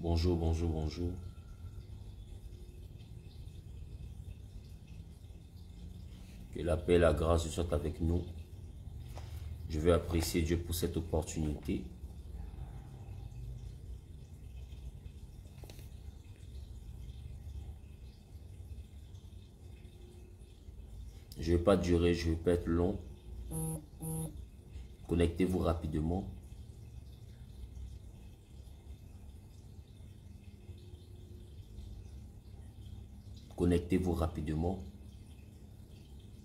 Bonjour, bonjour, bonjour. Que la paix et la grâce soient avec nous. Je veux apprécier Dieu pour cette opportunité. Je ne vais pas durer, je ne vais pas être long. Connectez-vous rapidement. Connectez-vous rapidement.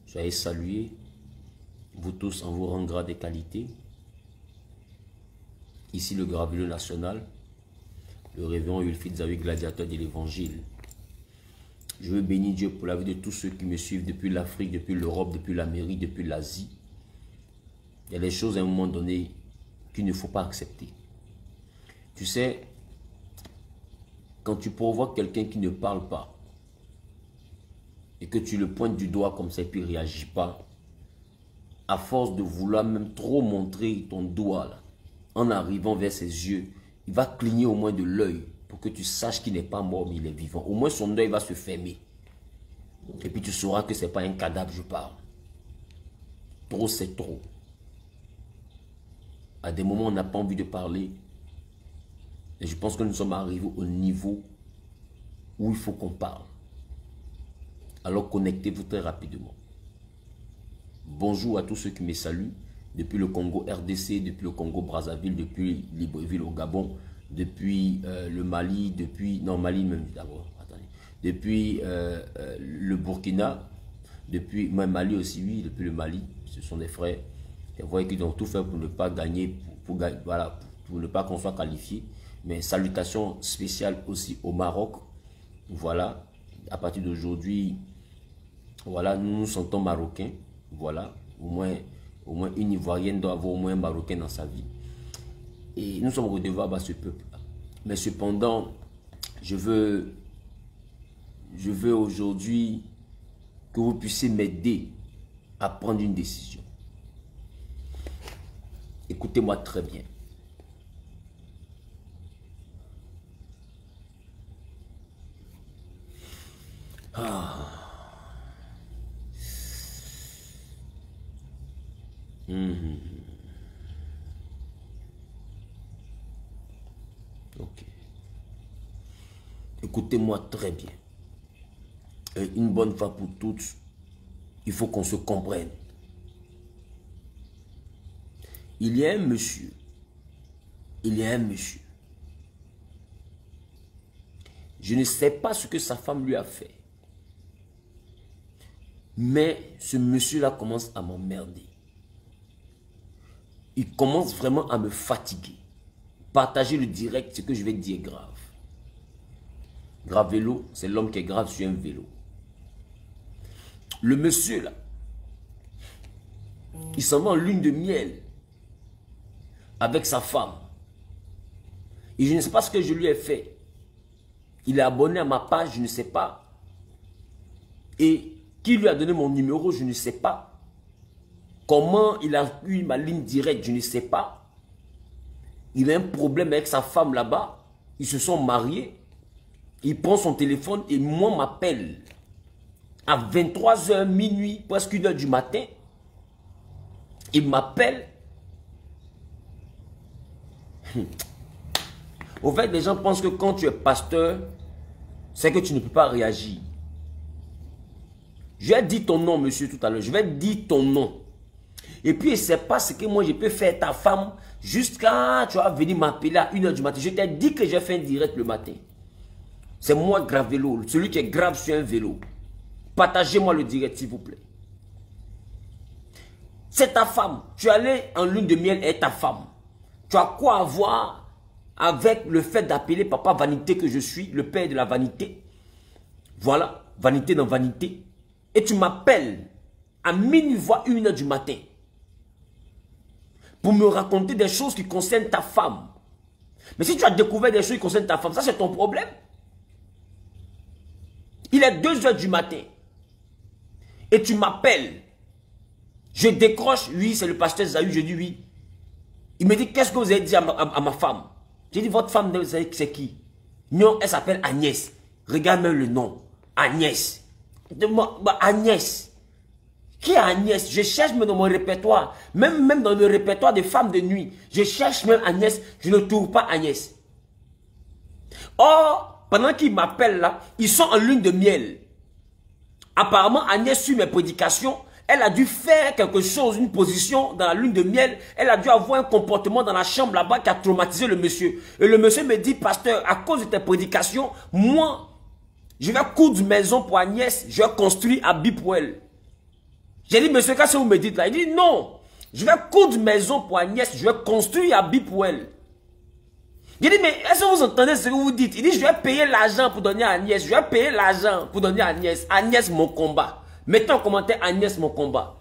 Soyez salués, vous tous en vos rangs, grades et qualités. Ici le Graveleux National, le révérend Wilfried Zawi, gladiateur de l'Évangile. Je veux bénir Dieu pour la vie de tous ceux qui me suivent depuis l'Afrique, depuis l'Europe, depuis l'Amérique, depuis l'Asie. Il y a des choses à un moment donné qu'il ne faut pas accepter. Tu sais, quand tu provoques quelqu'un qui ne parle pas, et que tu le pointes du doigt comme ça et puis il ne réagit pas, à force de vouloir même trop montrer ton doigt là, en arrivant vers ses yeux, il va cligner au moins de l'œil pour que tu saches qu'il n'est pas mort mais il est vivant. Au moins son œil va se fermer. Et puis tu sauras que ce n'est pas un cadavre, je parle. Trop c'est trop. À des moments on n'a pas envie de parler. Et je pense que nous sommes arrivés au niveau où il faut qu'on parle. Alors connectez-vous très rapidement. Bonjour à tous ceux qui me saluent depuis le Congo RDC, depuis le Congo Brazzaville, depuis Libreville au Gabon, depuis le Mali, depuis... Non, Mali même d'abord, attendez. Depuis le Burkina, depuis... Même Mali aussi, oui, depuis le Mali, ce sont des frères. Et vous voyez qu'ils ont tout fait pour ne pas gagner, voilà, pour ne pas qu'on soit qualifié. Mais salutations spéciales aussi au Maroc. Voilà, à partir d'aujourd'hui... Voilà, nous nous sentons marocains. Voilà, au moins une Ivoirienne doit avoir au moins un Marocain dans sa vie. Et nous sommes redevables à ce peuple-là. Mais cependant, je veux aujourd'hui que vous puissiez m'aider à prendre une décision. Écoutez-moi très bien. Ok. Écoutez-moi très bien. Et une bonne fois pour toutes, il faut qu'on se comprenne. Il y a un monsieur. Je ne sais pas ce que sa femme lui a fait. Mais ce monsieur-là commence à m'emmerder. Il commence vraiment à me fatiguer. Partagez le direct, ce que je vais dire est grave. Graveleux, c'est l'homme qui est grave sur un vélo. Le monsieur là, il s'en va en lune de miel avec sa femme. Et je ne sais pas ce que je lui ai fait. Il est abonné à ma page, je ne sais pas. Et qui lui a donné mon numéro, je ne sais pas. Comment il a eu ma ligne directe, je ne sais pas. Il a un problème avec sa femme là-bas. Ils se sont mariés. Il prend son téléphone et moi m'appelle. À 23 h, minuit, presque 1 h du matin. Il m'appelle. Au fait, les gens pensent que quand tu es pasteur, c'est que tu ne peux pas réagir. Je vais dire ton nom, monsieur, tout à l'heure. Je vais dire ton nom. Et puis, c'est pas ce que moi, je peux faire ta femme jusqu'à tu vas venir m'appeler à 1 h du matin. Je t'ai dit que j'ai fait un direct le matin. C'est moi, Graveleux, celui qui est grave sur un vélo. Partagez-moi le direct, s'il vous plaît. C'est ta femme. Tu es allé en lune de miel et ta femme. Tu as quoi à voir avec le fait d'appeler papa vanité que je suis, le père de la vanité? Voilà, vanité dans vanité. Et tu m'appelles à minuit, voire 1 h du matin pour me raconter des choses qui concernent ta femme. Mais si tu as découvert des choses qui concernent ta femme, ça c'est ton problème. Il est 2 h du matin. Et tu m'appelles. Je décroche. Oui, c'est le pasteur Zawi. Je dis oui. Il me dit, qu'est-ce que vous avez dit à ma femme? J'ai dit, votre femme, c'est qui? Non, elle s'appelle Agnès. Regarde même le nom. Agnès. Agnès. Qui est Agnès? Je cherche même dans mon répertoire. Même dans le répertoire des femmes de nuit. Je cherche même Agnès. Je ne trouve pas Agnès. Or, pendant qu'ils m'appellent là, ils sont en lune de miel. Apparemment, Agnès suit mes prédications. Elle a dû faire quelque chose, une position dans la lune de miel. Elle a dû avoir un comportement dans la chambre là-bas qui a traumatisé le monsieur. Et le monsieur me dit, pasteur, à cause de tes prédications, moi, je vais coudre une maison pour Agnès, je vais construire un habit pour elle. J'ai dit, monsieur, qu'est-ce que vous me dites là? Il dit, non, je vais coudre une maison pour Agnès, je vais construire un habit pour elle. J'ai dit, mais est-ce que vous entendez ce que vous dites? Il dit, je vais payer l'argent pour donner à Agnès, je vais payer l'argent pour donner à Agnès. Agnès, mon combat. Mettez en commentaire Agnès, mon combat.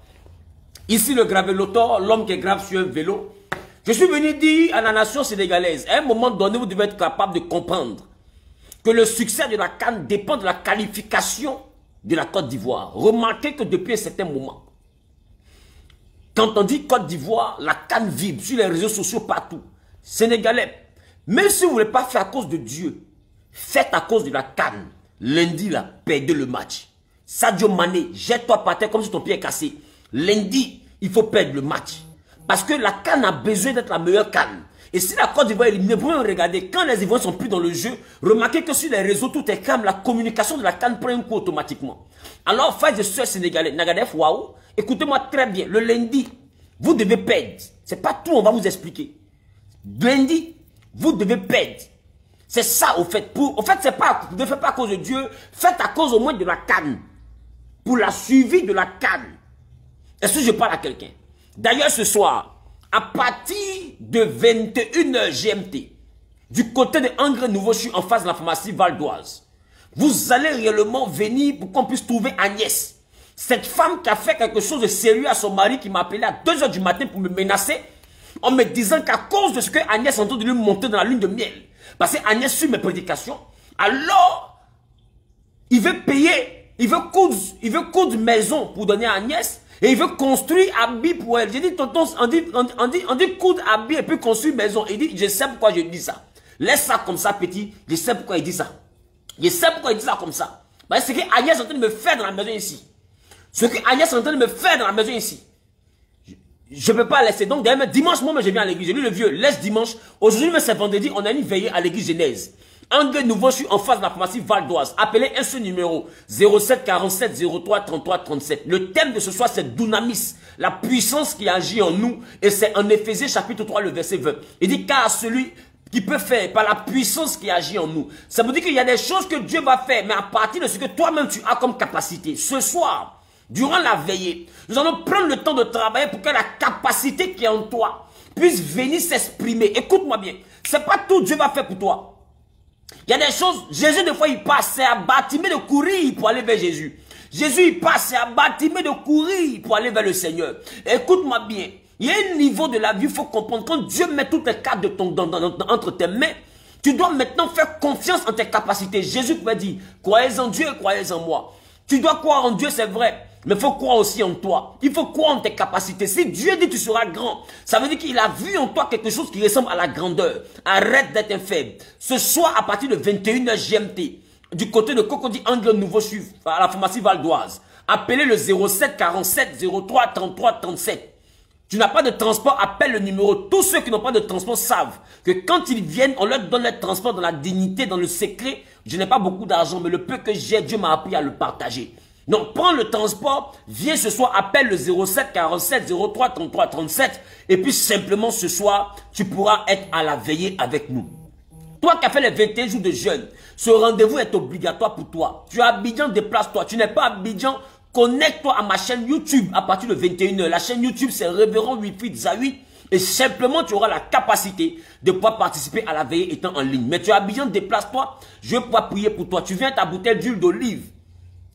Ici, le graveloteur, l'homme qui grave sur un vélo. Je suis venu dire à la nation sénégalaise, à un moment donné, vous devez être capable de comprendre que le succès de la CAN dépend de la qualification de la Côte d'Ivoire. Remarquez que depuis un certain moment, quand on dit Côte d'Ivoire, la CAN vibre sur les réseaux sociaux partout. Sénégalais, même si vous ne voulez pas faire à cause de Dieu, faites à cause de la CAN. Lundi, là, perdez le match. Sadio Mané, jette-toi par terre comme si ton pied est cassé. Lundi, il faut perdre le match. Parce que la CAN a besoin d'être la meilleure CAN. Et si la Côte d'Ivoire est éliminée, vous pouvez regarder, quand les Ivoiriens sont plus dans le jeu, remarquez que sur les réseaux, tout est calme, la communication de la CAN prend un coup automatiquement. Alors, frères et sœurs sénégalais, Nagadef, waouh, écoutez-moi très bien, le lundi, vous devez perdre. C'est pas tout, on va vous expliquer. Lundi, vous devez perdre. C'est ça, au fait. Au fait, c'est pas, ne faites pas à cause de Dieu, faites à cause au moins de la CAN. Pour la suivi de la CAN. Est-ce que je parle à quelqu'un? D'ailleurs, ce soir, à partir de 21h GMT, du côté de Angre Nouveau, je suis en face de la pharmacie Val d'Oise. Vous allez réellement venir pour qu'on puisse trouver Agnès. Cette femme qui a fait quelque chose de sérieux à son mari qui m'a appelé à 2h du matin pour me menacer en me disant qu'à cause de ce que Agnès est en train de lui monter dans la lune de miel, parce que Agnès suit mes prédications, alors il veut payer. Il veut coudre une maison pour donner à Agnès et il veut construire un habit pour elle. J'ai dit, tonton, on dit coudre habit et puis construire une maison. Il dit, je sais pourquoi je dis ça. Laisse ça comme ça, petit. Je sais pourquoi il dit ça. Je sais pourquoi il dit ça comme ça. C'est ce que Agnès est en train de me faire dans la maison ici. Ce que Agnès est en train de me faire dans la maison ici. Je ne peux pas laisser. Donc, d'ailleurs, dimanche, moi, je viens à l'église. J'ai lu le vieux, laisse dimanche. Aujourd'hui, c'est vendredi, on a une veillée à l'église Genèse. Angle Nouveau, je suis en face de la pharmacie Val d'Oise. Appelez un seul numéro, 07 47 03 33 37. Le thème de ce soir, c'est Dunamis, la puissance qui agit en nous. Et c'est en Éphésiens chapitre 3, le verset 20. Il dit, car celui qui peut faire par la puissance qui agit en nous. Ça veut dire qu'il y a des choses que Dieu va faire, mais à partir de ce que toi-même tu as comme capacité. Ce soir, durant la veillée, nous allons prendre le temps de travailler pour que la capacité qui est en toi puisse venir s'exprimer. Écoute-moi bien, c'est pas tout Dieu va faire pour toi. Il y a des choses, Jésus des fois il passe, c'est à Bartimée de courir pour aller vers Jésus. Jésus il passe, c'est à Bartimée de courir pour aller vers le Seigneur. Écoute-moi bien, il y a un niveau de la vie, il faut comprendre, quand Dieu met toutes les cartes de entre tes mains, tu dois maintenant faire confiance en tes capacités. Jésus pouvait dire, croyez en Dieu et croyez en moi. Tu dois croire en Dieu, c'est vrai. Mais il faut croire aussi en toi. Il faut croire en tes capacités. Si Dieu dit que tu seras grand, ça veut dire qu'il a vu en toi quelque chose qui ressemble à la grandeur. Arrête d'être un faible. Ce soir, à partir de 21h GMT, du côté de Cocody Angle Nouveau, je suis à la pharmacie Val d'Oise. Appelez le 07 47 03 33 37. Tu n'as pas de transport, appelle le numéro. Tous ceux qui n'ont pas de transport savent que quand ils viennent, on leur donne le transport dans la dignité, dans le secret. Je n'ai pas beaucoup d'argent, mais le peu que j'ai, Dieu m'a appris à le partager. Donc, prends le transport, viens ce soir, appelle le 07 47 03 33 37 et puis simplement ce soir, tu pourras être à la veillée avec nous. Toi qui as fait les 21 jours de jeûne, ce rendez-vous est obligatoire pour toi. Tu es à Abidjan, déplace-toi. Tu n'es pas à Abidjan, connecte-toi à ma chaîne YouTube à partir de 21h. La chaîne YouTube, c'est Révérend Wilfried Zawi. Et simplement, tu auras la capacité de pouvoir participer à la veillée étant en ligne. Mais tu es à Abidjan, déplace-toi. Je vais pouvoir prier pour toi. Tu viens ta bouteille d'huile d'olive.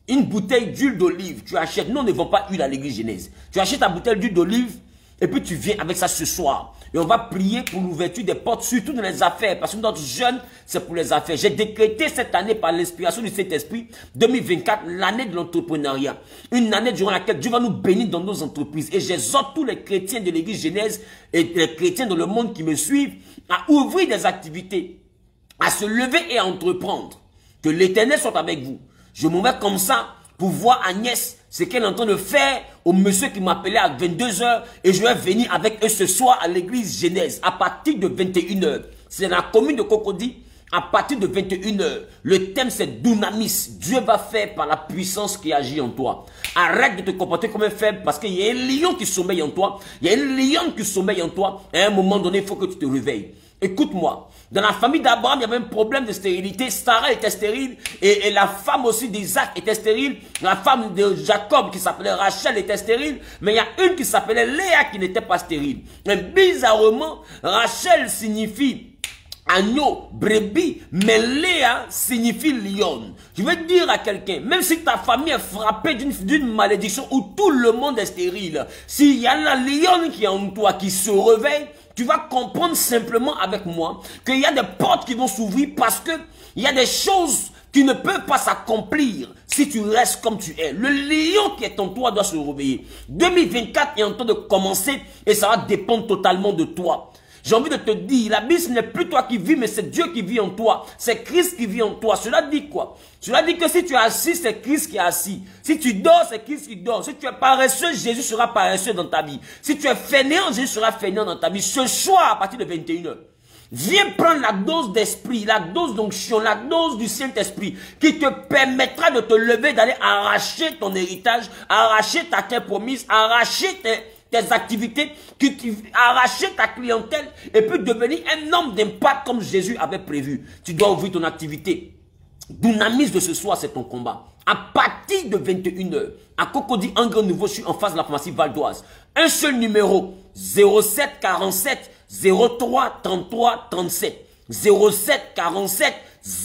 Une bouteille d'huile d'olive, tu achètes, nous ne vendons pas huile à l'église Genèse. Tu achètes ta bouteille d'huile d'olive et puis tu viens avec ça ce soir. Et on va prier pour l'ouverture des portes, surtout dans les affaires. Parce que notre jeûne, c'est pour les affaires. J'ai décrété cette année par l'inspiration du Saint-Esprit, 2024, l'année de l'entrepreneuriat. Une année durant laquelle Dieu va nous bénir dans nos entreprises. Et j'exhorte tous les chrétiens de l'église Genèse et les chrétiens dans le monde qui me suivent à ouvrir des activités à se lever et à entreprendre. Que l'Éternel soit avec vous. Je me mets comme ça pour voir Agnès, ce qu'elle est en train de faire au monsieur qui m'appelait à 22 h et je vais venir avec eux ce soir à l'église Genèse à partir de 21 h. C'est dans la commune de Cocody. À partir de 21 h, le thème c'est Dunamis. Dieu va faire par la puissance qui agit en toi. Arrête de te comporter comme un faible parce qu'il y a un lion qui sommeille en toi. Il y a une lionne qui sommeille en toi. Et à un moment donné, il faut que tu te réveilles. Écoute-moi, dans la famille d'Abraham, il y avait un problème de stérilité. Sarah était stérile et la femme aussi d'Isaac était stérile. La femme de Jacob qui s'appelait Rachel était stérile. Mais il y a une qui s'appelait Léa qui n'était pas stérile. Et bizarrement, Rachel signifie agneau, brebis, mais Léa signifie lion. Je veux dire à quelqu'un, même si ta famille est frappée d'une malédiction où tout le monde est stérile, s'il y a la lionne qui est en toi qui se réveille, tu vas comprendre simplement avec moi qu'il y a des portes qui vont s'ouvrir parce que il y a des choses qui ne peuvent pas s'accomplir si tu restes comme tu es. Le lion qui est en toi doit se réveiller. 2024 est en train de commencer et ça va dépendre totalement de toi. J'ai envie de te dire, la Bible, ce n'est plus toi qui vis, mais c'est Dieu qui vit en toi. C'est Christ qui vit en toi. Cela dit quoi? Cela dit que si tu es assis, c'est Christ qui est assis. Si tu dors, c'est Christ qui dort. Si tu es paresseux, Jésus sera paresseux dans ta vie. Si tu es fainéant, Jésus sera fainéant dans ta vie. Ce soir, à partir de 21 h, viens prendre la dose d'esprit, la dose d'onction, la dose du Saint-Esprit qui te permettra de te lever, d'aller arracher ton héritage, arracher ta terre promise, arracher tes activités, arracher ta clientèle et puis devenir un homme d'impact comme Jésus avait prévu. Tu dois ouvrir ton activité. Dunamis de ce soir, c'est ton combat. À partir de 21 h, à Cocody, en Grand Nouveau, je suis en face de la pharmacie Val d'Oise. Un seul numéro, 07 47 03 33 37. 07 47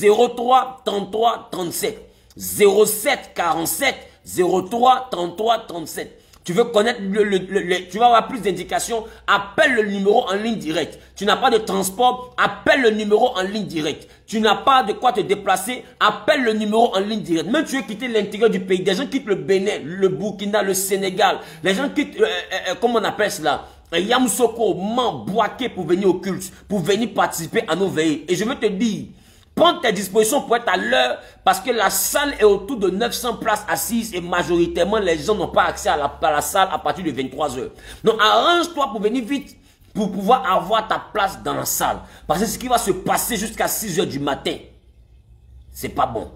03 33 37. 07 47 03 33 37. Tu veux connaître tu vas avoir plus d'indications, appelle le numéro en ligne directe. Tu n'as pas de transport, appelle le numéro en ligne directe. Tu n'as pas de quoi te déplacer, appelle le numéro en ligne directe. Même tu veux quitter l'intérieur du pays, des gens quittent le Bénin, le Burkina, le Sénégal. Les gens quittent, comment on appelle cela? Yamoussoukro, Man, Boaké pour venir au culte, pour venir participer à nos veillées. Et je veux te dire, prends tes dispositions pour être à l'heure parce que la salle est autour de 900 places assises et majoritairement les gens n'ont pas accès à la salle à partir de 23 h. Donc arrange-toi pour venir vite pour pouvoir avoir ta place dans la salle. Parce que ce qui va se passer jusqu'à 6 h du matin, c'est pas bon.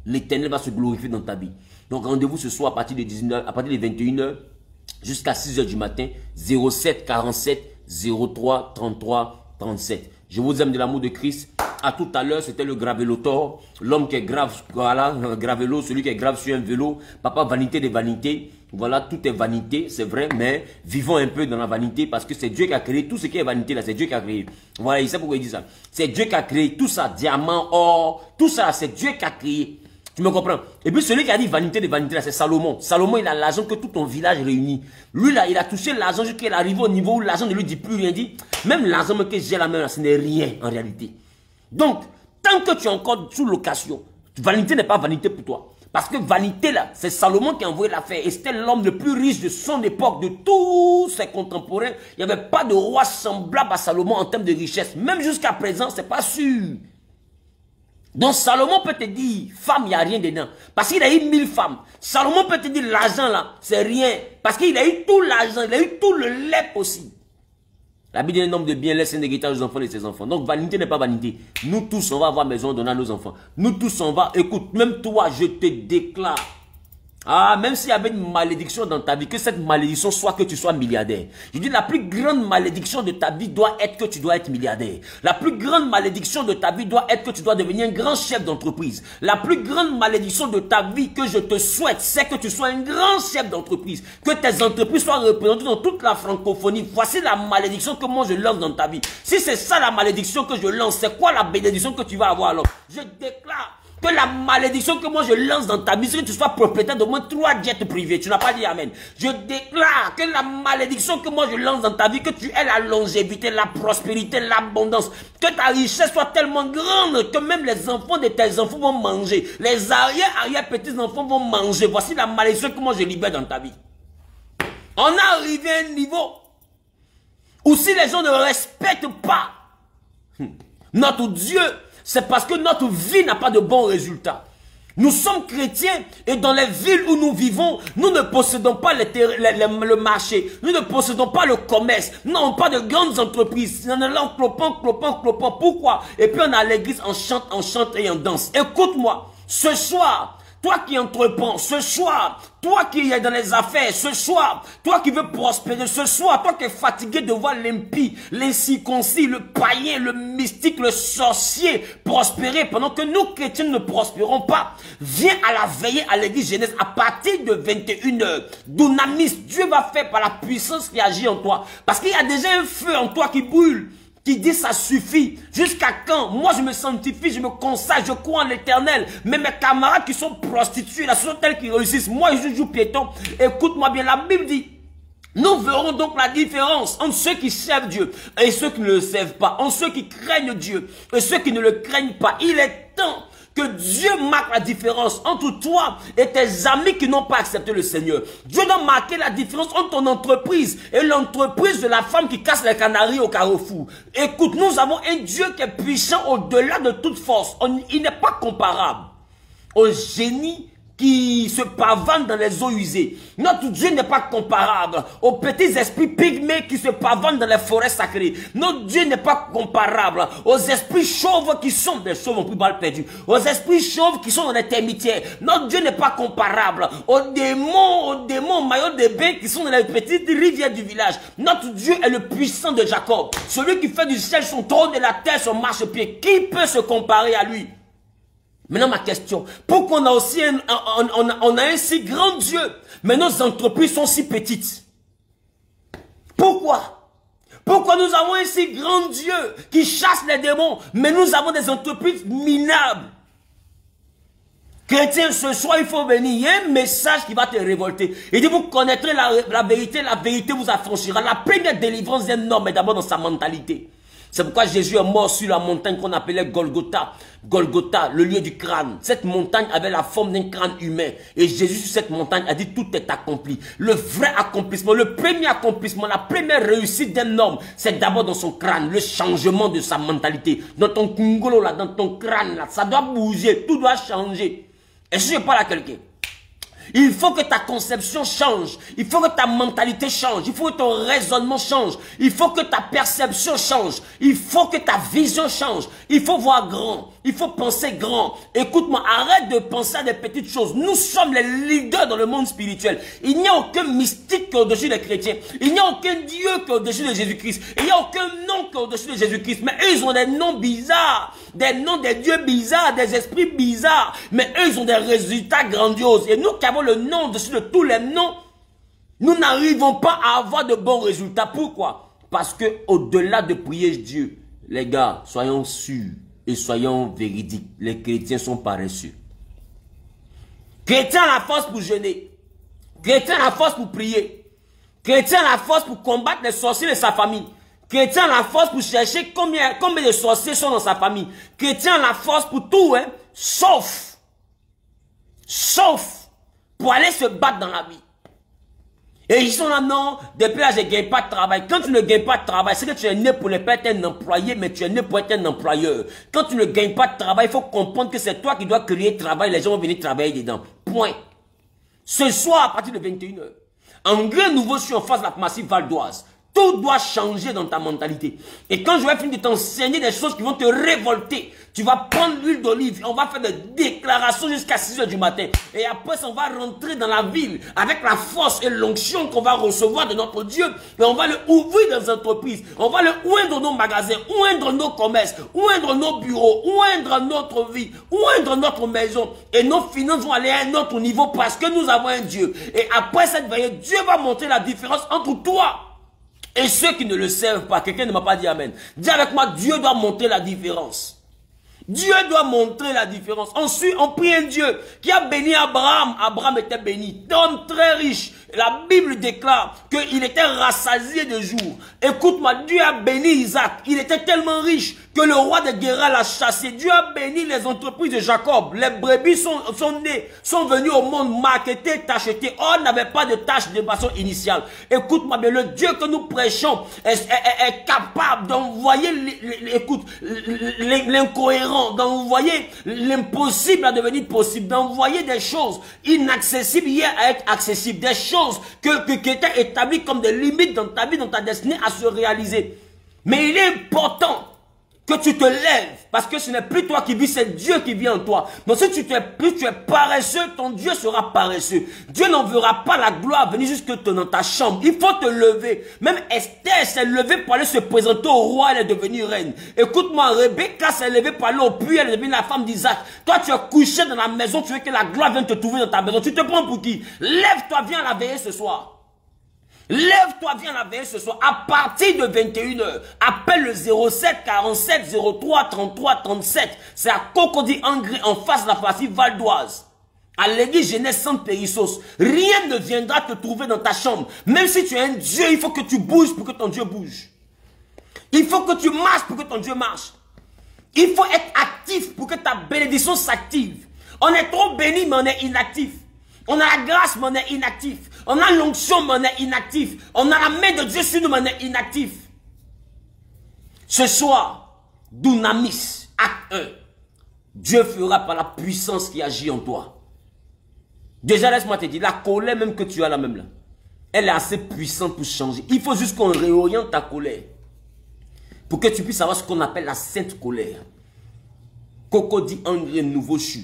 L'Éternel va se glorifier dans ta vie. Donc rendez-vous ce soir à partir de 19, à partir de 21 h jusqu'à 6 h du matin, 07 47 03 33 37. Je vous aime de l'amour de Christ. À tout à l'heure, c'était le gravelotor, l'homme qui est grave, voilà, gravelo, celui qui est grave sur un vélo. Papa, vanité des vanités. Voilà, tout est vanité, c'est vrai, mais vivons un peu dans la vanité parce que c'est Dieu qui a créé tout ce qui est vanité là, c'est Dieu qui a créé. Voilà, il sait pourquoi il dit ça. C'est Dieu qui a créé tout ça, diamant, or, tout ça, c'est Dieu qui a créé. Tu me comprends? Et puis celui qui a dit vanité de vanité là, c'est Salomon. Salomon, il a l'argent que tout ton village réunit. Lui là, il a touché l'argent jusqu'à il est arrivé au niveau où l'argent ne lui dit plus rien. Dit, même l'argent que j'ai la main là, ce n'est rien en réalité. Donc, tant que tu es encore sous location, vanité n'est pas vanité pour toi. Parce que vanité là, c'est Salomon qui a envoyé l'affaire. Et c'était l'homme le plus riche de son époque, de tous ses contemporains. Il n'y avait pas de roi semblable à Salomon en termes de richesse. Même jusqu'à présent, c'est pas sûr. Donc Salomon peut te dire, femme, il n'y a rien dedans. Parce qu'il a eu 1000 femmes. Salomon peut te dire, l'argent là, c'est rien. Parce qu'il a eu tout l'argent, il a eu tout le lait possible. La Bible dit un homme de bien laisse un héritage aux enfants de ses enfants. Donc vanité n'est pas vanité. Nous tous, on va avoir maison, donner à nos enfants. Nous tous, on va, écoute, même toi, je te déclare. Ah, même s'il y avait une malédiction dans ta vie, que cette malédiction soit que tu sois milliardaire. Je dis, la plus grande malédiction de ta vie doit être que tu dois être milliardaire. La plus grande malédiction de ta vie doit être que tu dois devenir un grand chef d'entreprise. La plus grande malédiction de ta vie que je te souhaite, c'est que tu sois un grand chef d'entreprise. Que tes entreprises soient représentées dans toute la francophonie. Voici la malédiction que moi je lance dans ta vie. Si c'est ça la malédiction que je lance, c'est quoi la bénédiction que tu vas avoir alors? Je déclare que la malédiction que moi je lance dans ta vie, c'est que tu sois propriétaire d'au moins 3 jets privés. Tu n'as pas dit amen. Je déclare que la malédiction que moi je lance dans ta vie, que tu aies la longévité, la prospérité, l'abondance, que ta richesse soit tellement grande que même les enfants de tes enfants vont manger. Les arrière-petits-enfants vont manger. Voici la malédiction que moi je libère dans ta vie. On est arrivé à un niveau où si les gens ne respectent pas notre Dieu, c'est parce que notre vie n'a pas de bons résultats. Nous sommes chrétiens et dans les villes où nous vivons, nous ne possédons pas le marché, nous ne possédons pas le commerce, nous n'avons pas de grandes entreprises. On est là en clopant. Pourquoi? Et puis on est à l'église, on chante et on danse. Écoute-moi, ce soir, toi qui entreprends, ce soir, toi qui es dans les affaires, ce soir, toi qui veux prospérer, ce soir, toi qui es fatigué de voir l'impie, l'incirconcis, le païen, le mystique, le sorcier prospérer pendant que nous chrétiens ne prospérons pas, viens à la veillée à l'église Genèse à partir de 21h. Dunamis, Dieu va faire par la puissance qui agit en toi. Parce qu'il y a déjà un feu en toi qui brûle. Qui dit ça suffit. Jusqu'à quand? Moi je me sanctifie, je me consacre, je crois en l'éternel. Mais mes camarades qui sont prostitués, là, ce sont elles qui réussissent. Moi je joue piéton. Écoute-moi bien, la Bible dit, nous verrons donc la différence entre ceux qui servent Dieu et ceux qui ne le servent pas. Entre ceux qui craignent Dieu et ceux qui ne le craignent pas. Il est temps que Dieu marque la différence entre toi et tes amis qui n'ont pas accepté le Seigneur. Dieu doit marquer la différence entre ton entreprise et l'entreprise de la femme qui casse les canaris au carrefour. Écoute, nous avons un Dieu qui est puissant au-delà de toute force. Il n'est pas comparable au génie qui se pavanent dans les eaux usées. Notre Dieu n'est pas comparable aux petits esprits pygmées qui se pavanent dans les forêts sacrées. Notre Dieu n'est pas comparable aux esprits chauves qui sont des chauves ont plus mal perdu. Aux esprits chauves qui sont dans les termitières. Notre Dieu n'est pas comparable aux démons maillots de bain qui sont dans les petites rivières du village. Notre Dieu est le puissant de Jacob. Celui qui fait du ciel son trône et la terre son marchepied. Qui peut se comparer à lui? Maintenant, ma question, pourquoi on a aussi on a un si grand Dieu, mais nos entreprises sont si petites? Pourquoi? Pourquoi nous avons un si grand Dieu qui chasse les démons, mais nous avons des entreprises minables? Chrétien, ce soir, il faut venir. Il y a un message qui va te révolter. Il dit, vous connaîtrez la vérité vous affranchira. La première délivrance d'un homme est d'abord dans sa mentalité. C'est pourquoi Jésus est mort sur la montagne qu'on appelait Golgotha. Golgotha, le lieu du crâne. Cette montagne avait la forme d'un crâne humain. Et Jésus sur cette montagne a dit tout est accompli. Le vrai accomplissement, le premier accomplissement, la première réussite d'un homme, c'est d'abord dans son crâne, le changement de sa mentalité. Dans ton kungolo là, dans ton crâne là, ça doit bouger, tout doit changer. Est-ce que je parle à quelqu'un? Il faut que ta conception change. Il faut que ta mentalité change. Il faut que ton raisonnement change. Il faut que ta perception change. Il faut que ta vision change. Il faut voir grand. Il faut penser grand. Écoute-moi, arrête de penser à des petites choses. Nous sommes les leaders dans le monde spirituel. Il n'y a aucun mystique qui est au-dessus des chrétiens. Il n'y a aucun Dieu qui est au-dessus de Jésus-Christ. Il n'y a aucun nom qui est au-dessus de Jésus-Christ. Mais eux, ils ont des noms bizarres. Des noms des dieux bizarres, des esprits bizarres. Mais eux, ils ont des résultats grandioses. Et nous qui avons le nom au-dessus de tous les noms, nous n'arrivons pas à avoir de bons résultats. Pourquoi? Parce que au-delà de prier Dieu, les gars, soyons sûrs et soyons véridiques. Les chrétiens sont paresseux. Chrétien a la force pour jeûner. Chrétien a la force pour prier. Chrétien a la force pour combattre les sorciers de sa famille. Chrétien a la force pour chercher combien de sorciers sont dans sa famille. Chrétien a la force pour tout, hein, sauf pour aller se battre dans la vie. Et ils sont là, non, depuis là, je ne gagne pas de travail. Quand tu ne gagnes pas de travail, c'est que tu es né pour ne pas être un employé, mais tu es né pour être un employeur. Quand tu ne gagnes pas de travail, il faut comprendre que c'est toi qui dois créer travail, les gens vont venir travailler dedans. Point. Ce soir, à partir de 21h, en Grand Nouveau, je suis en face de la Massif Val d'Oise. Tout doit changer dans ta mentalité. Et quand je vais finir de t'enseigner des choses qui vont te révolter, tu vas prendre l'huile d'olive, on va faire des déclarations jusqu'à 6 h du matin. Et après, on va rentrer dans la ville avec la force et l'onction qu'on va recevoir de notre Dieu. Et on va le ouvrir dans les entreprises. On va le oindre nos magasins, oindre nos commerces, oindre nos bureaux, oindre notre vie, oindre notre maison. Et nos finances vont aller à un autre niveau parce que nous avons un Dieu. Et après cette veillée, Dieu va montrer la différence entre toi et ceux qui ne le servent pas. Quelqu'un ne m'a pas dit amen. Dis avec moi, Dieu doit montrer la différence. Dieu doit montrer la différence. Ensuite, on prie un Dieu qui a béni Abraham. Abraham était béni. Homme très riche. La Bible déclare qu'il était rassasié de jours. Écoute-moi, Dieu a béni Isaac. Il était tellement riche que le roi de Guéra l'a chassé. Dieu a béni les entreprises de Jacob. Les brebis sont nées, sont venues au monde marketées, tachetées. On n'avait pas de tâche de façon initiale. Écoute-moi bien, le Dieu que nous prêchons est capable d'envoyer, écoute, l'incohérence grand, d'envoyer l'impossible à devenir possible, d'envoyer des choses inaccessibles hier à être accessibles, des choses qui étaient établies comme des limites dans ta vie, dans ta destinée à se réaliser. Mais il est important que tu te lèves, parce que ce n'est plus toi qui vis, c'est Dieu qui vit en toi. Donc si tu es paresseux, ton Dieu sera paresseux. Dieu n'enverra pas la gloire venir jusque dans ta chambre. Il faut te lever. Même Esther s'est levée pour aller se présenter au roi, elle est devenue reine. Écoute-moi, Rebecca s'est levée pour aller au puits, elle est devenue la femme d'Isaac. Toi, tu es couché dans la maison, tu veux que la gloire vienne te trouver dans ta maison. Tu te prends pour qui? Lève-toi, viens à la veillée ce soir. Lève-toi, viens la veille ce soir. À partir de 21h, appelle le 07 47 03 33 37. C'est à Cocody Angré, en face de la pharmacie Val d'Oise. À l'église Jeunesse Sainte Périssos. Rien ne viendra te trouver dans ta chambre. Même si tu es un Dieu, il faut que tu bouges pour que ton Dieu bouge. Il faut que tu marches pour que ton Dieu marche. Il faut être actif pour que ta bénédiction s'active. On est trop béni, mais on est inactif. On a la grâce, mais on est inactif. On a l'onction, mais on est inactif. On a la main de Dieu sur nous, mais on est inactif. Ce soir, Dunamis, acte 1. Dieu fera par la puissance qui agit en toi. Déjà, laisse-moi te dire, la colère même que tu as là même là, elle est assez puissante pour changer. Il faut juste qu'on réoriente ta colère. Pour que tu puisses avoir ce qu'on appelle la sainte colère. Cocody Angré, nouveau chu,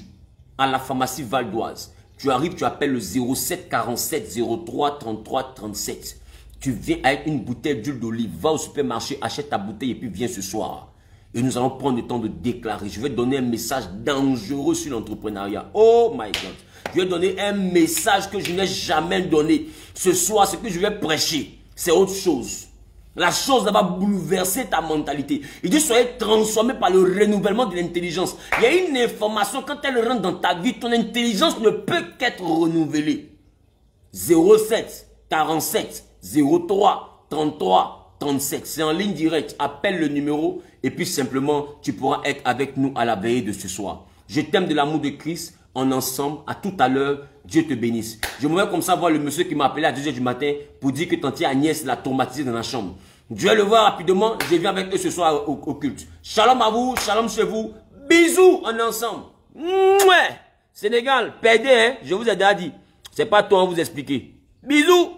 à la pharmacie Val d'Oise. Tu arrives, tu appelles le 07 47 03 33 37. Tu viens avec une bouteille d'huile d'olive, va au supermarché, achète ta bouteille et puis viens ce soir. Et nous allons prendre le temps de déclarer. Je vais donner un message dangereux sur l'entrepreneuriat. Oh my God. Je vais donner un message que je n'ai jamais donné. Ce soir, ce que je vais prêcher, c'est autre chose. La chose va bouleverser ta mentalité. Il dit, soyez transformés par le renouvellement de l'intelligence. Il y a une information, quand elle rentre dans ta vie, ton intelligence ne peut qu'être renouvelée. 07 47 03 33 37. C'est en ligne directe. Appelle le numéro et puis simplement, tu pourras être avec nous à la veillée de ce soir. Je t'aime de l'amour de Christ. En ensemble, à tout à l'heure, Dieu te bénisse. Je me vois comme ça voir le monsieur qui m'a appelé à 2h du matin pour dire que tante Agnès l'a traumatisé dans la chambre. Je vais le voir rapidement, je viens avec eux ce soir au culte. Shalom à vous, shalom chez vous. Bisous, on est ensemble. Mouais. Sénégal, perdez, hein, je vous ai déjà dit. C'est pas toi à vous expliquer. Bisous.